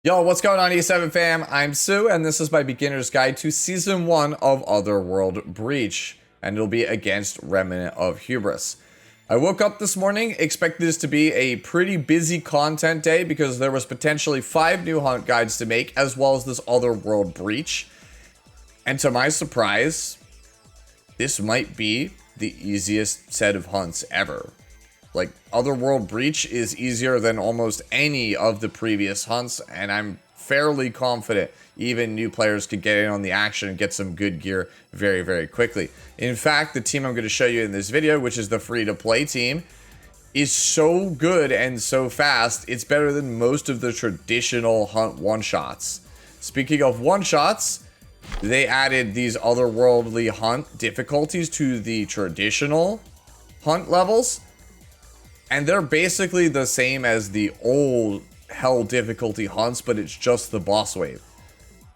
Yo, what's going on, E7 fam? I'm Sue, and this is my beginner's guide to Season 1 of Otherworld Breach, and it'll be against Remnant of Hubris. I woke up this morning, expected this to be a pretty busy content day because there was potentially 5 new hunt guides to make, as well as this Otherworld Breach. And to my surprise, this might be the easiest set of hunts ever. Like, Otherworld Breach is easier than almost any of the previous hunts, and I'm fairly confident even new players could get in on the action and get some good gear very, very quickly. In fact, the team I'm going to show you in this video, which is the free-to-play team, is so good and so fast, it's better than most of the traditional hunt one-shots. Speaking of one-shots, they added these otherworldly hunt difficulties to the traditional hunt levels. And they're basically the same as the old hell difficulty hunts, but it's just the boss wave.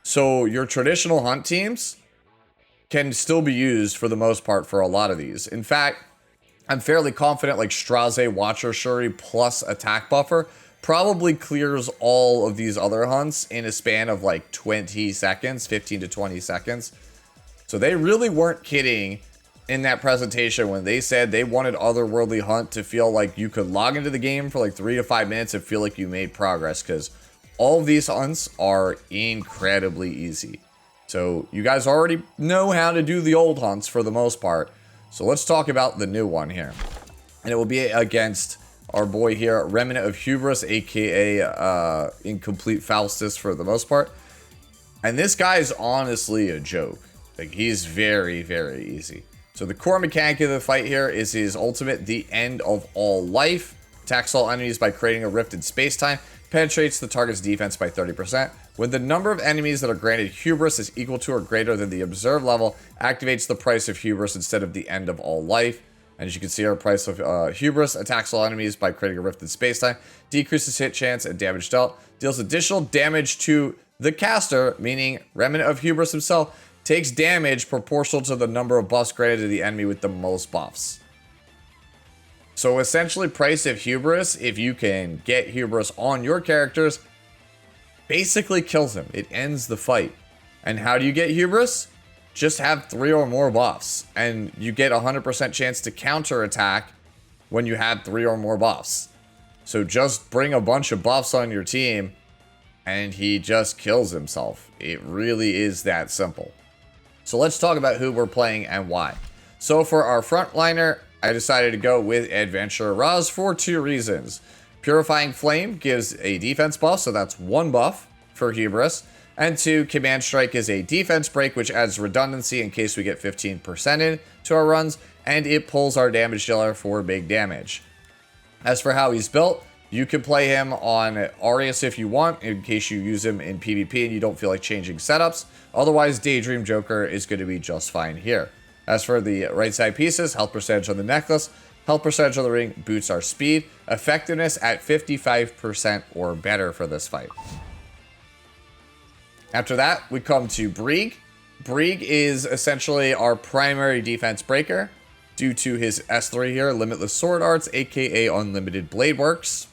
So your traditional hunt teams can still be used for the most part for a lot of these. In fact, I'm fairly confident like Straze, Watcher, Shuri plus attack buffer probably clears all of these other hunts in a span of like 20 seconds, 15 to 20 seconds. So they really weren't kidding in that presentation when they said they wanted Otherworldly Hunt to feel like you could log into the game for like 3 to 5 minutes and feel like you made progress, because all of these hunts are incredibly easy. So you guys already know how to do the old hunts for the most part. So let's talk about the new one here. And it will be against our boy here, Remnant of Hubris, aka Incomplete Faustus for the most part. And this guy is honestly a joke. Like, he's very, very easy. So the core mechanic of the fight here is his ultimate, the End of All Life. Attacks all enemies by creating a rift in space-time. Penetrates the target's defense by 30%. When the number of enemies that are granted Hubris is equal to or greater than the observed level, activates the price of Hubris instead of the End of All Life. And as you can see, our price of Hubris attacks all enemies by creating a rift in space-time. Decreases hit chance and damage dealt. Deals additional damage to the caster, meaning Remnant of Hubris himself, takes damage proportional to the number of buffs granted to the enemy with the most buffs. So essentially, price of Hubris, if you can get Hubris on your characters, basically kills him. It ends the fight. And how do you get Hubris? Just have 3 or more buffs, and you get a 100% chance to counterattack when you have 3 or more buffs. So just bring a bunch of buffs on your team, and he just kills himself. It really is that simple. So let's talk about who we're playing and why. So for our frontliner, I decided to go with Adventurer Raz for 2 reasons. Purifying Flame gives a defense buff, so that's 1 buff for Hubris. And 2, Command Strike is a defense break, which adds redundancy in case we get 15% in to our runs, and it pulls our damage dealer for big damage. As for how he's built, you can play him on Arius if you want, in case you use him in PvP and you don't feel like changing setups. Otherwise, Daydream Joker is going to be just fine here. As for the right side pieces, health percentage on the necklace, health percentage on the ring boosts our speed, effectiveness at 55% or better for this fight. After that, we come to Brieg. Brieg is essentially our primary defense breaker due to his S3 here, Limitless Sword Arts, aka Unlimited Blade Works.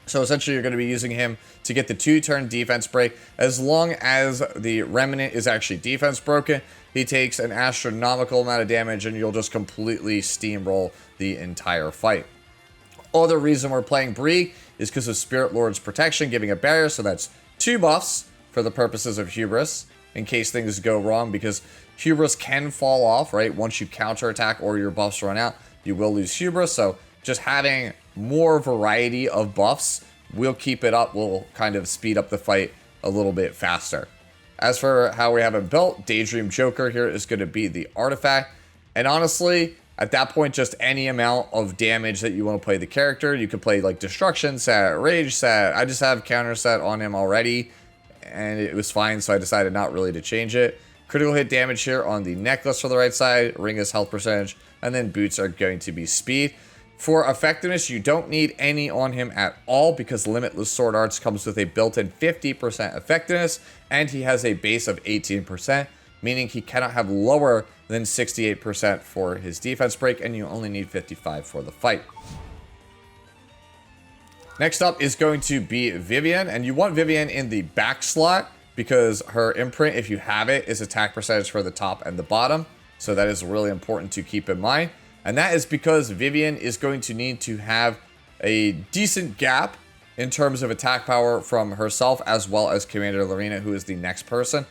So essentially, you're going to be using him to get the 2-turn defense break. As long as the Remnant is actually defense broken, he takes an astronomical amount of damage, and you'll just completely steamroll the entire fight. Other reason we're playing Brieg is because of Spirit Lord's protection, giving a barrier, so that's 2 buffs for the purposes of Hubris, in case things go wrong, because Hubris can fall off, right? Once you counterattack or your buffs run out, you will lose Hubris, so just having more variety of buffs will keep it up, will kind of speed up the fight a little bit faster. As for how we have him built, Daydream Joker here is going to be the artifact, and honestly, at that point, just any amount of damage that you want to play the character. You could play like Destruction set, Rage set. I just have counter set on him already, and it was fine, so I decided not really to change it. Critical hit damage here on the necklace for the right side, ring is health percentage, and then boots are going to be speed. For effectiveness, you don't need any on him at all because Limitless Sword Arts comes with a built-in 50% effectiveness, and he has a base of 18%, meaning he cannot have lower than 68% for his defense break, and you only need 55 for the fight. Next up is going to be Vivian, and you want Vivian in the back slot because her imprint, if you have it, is attack percentage for the top and the bottom. So that is really important to keep in mind. And that is because Vivian is going to need to have a decent gap in terms of attack power from herself as well as Commander Lorena, who is the next person.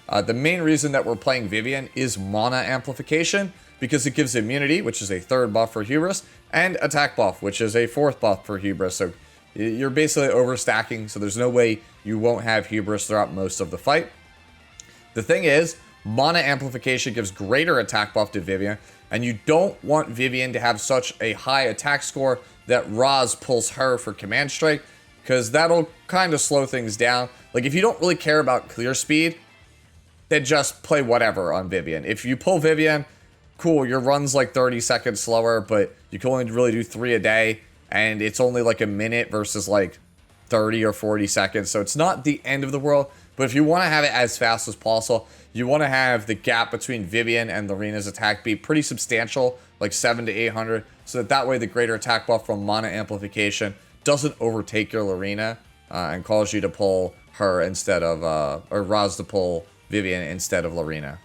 The main reason that we're playing Vivian is mana amplification because it gives immunity, which is a 3rd buff for Hubris, and attack buff, which is a 4th buff for Hubris. So you're basically overstacking, so there's no way you won't have Hubris throughout most of the fight. The thing is, mana amplification gives greater attack buff to Vivian, and you don't want Vivian to have such a high attack score that Roz pulls her for command strike, because that'll kind of slow things down. Like, if you don't really care about clear speed, then just play whatever on Vivian. If you pull Vivian, cool, your run's like 30 seconds slower, but you can only really do 3 a day, and it's only like a minute versus like 30 or 40 seconds, so it's not the end of the world. But if you want to have it as fast as possible, you want to have the gap between Vivian and Lorena's attack be pretty substantial, like 700 to 800, so that way the greater attack buff from mana amplification doesn't overtake your Lorena and cause you to pull her instead of, or Roz to pull Vivian instead of Lorena.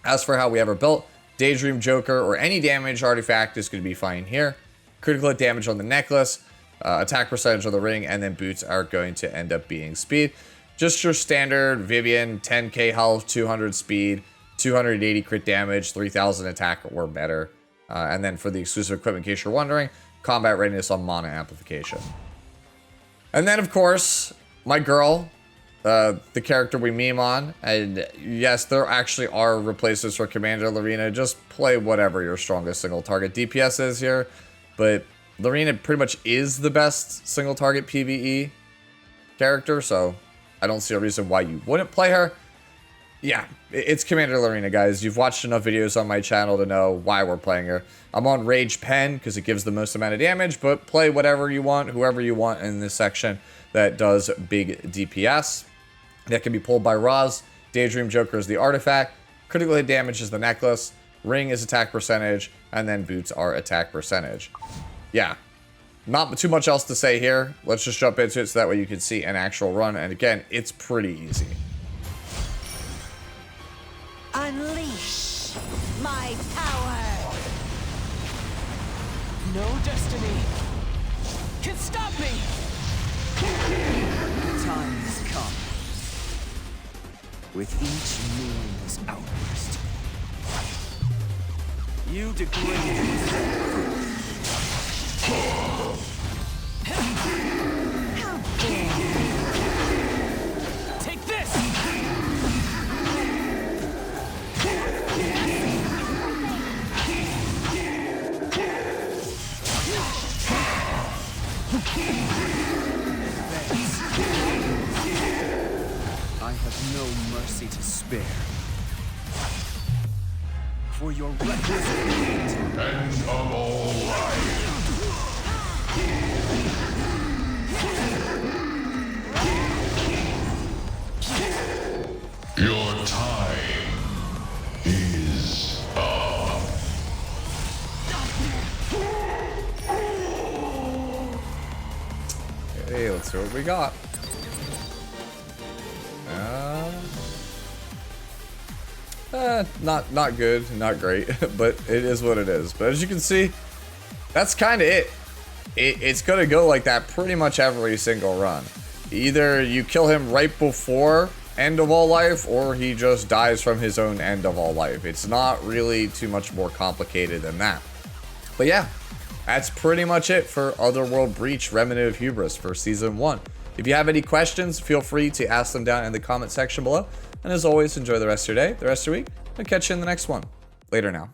As for how we have her built, Daydream Joker or any damage artifact is going to be fine here. Critical hit damage on the necklace, attack percentage on the ring, and then boots are going to end up being speed. Just your standard Vivian, 10k health, 200 speed, 280 crit damage, 3000 attack or better. And then for the exclusive equipment, in case you're wondering, combat readiness on mana amplification. And then, of course, my girl, the character we meme on. And yes, there actually are replacements for Commander Lorena. Just play whatever your strongest single target DPS is here. But Lorena pretty much is the best single target PvE character, so I don't see a reason why you wouldn't play her. Yeah, it's Commander Lorena, guys. You've watched enough videos on my channel to know why we're playing her. I'm on Rage Pen because it gives the most amount of damage, but play whatever you want, whoever you want in this section that does big DPS. That can be pulled by Roz. Daydream Joker is the artifact. Critical hit damage is the necklace. Ring is attack percentage, and then boots are attack percentage. Yeah, not too much else to say here. Let's just jump into it so that way you can see an actual run. And again, it's pretty easy. Unleash my power. No destiny can stop me. The time has come. With each meaningless outburst, you degrade yourself. How dare you? Take this! I have no mercy to spare. For your reckless end of all life. Your time is up. Hey, let's see what we got. Not good, not great, but it is what it is. But as you can see, that's kind of it. It's gonna go like that pretty much every single run. Either you kill him right before end of all life, or he just dies from his own end of all life. It's not really too much more complicated than that. But yeah, that's pretty much it for Otherworld Breach Remnant of Hubris for Season 1. If you have any questions, feel free to ask them down in the comment section below. And as always, enjoy the rest of your day, the rest of your week, and catch you in the next one. Later now.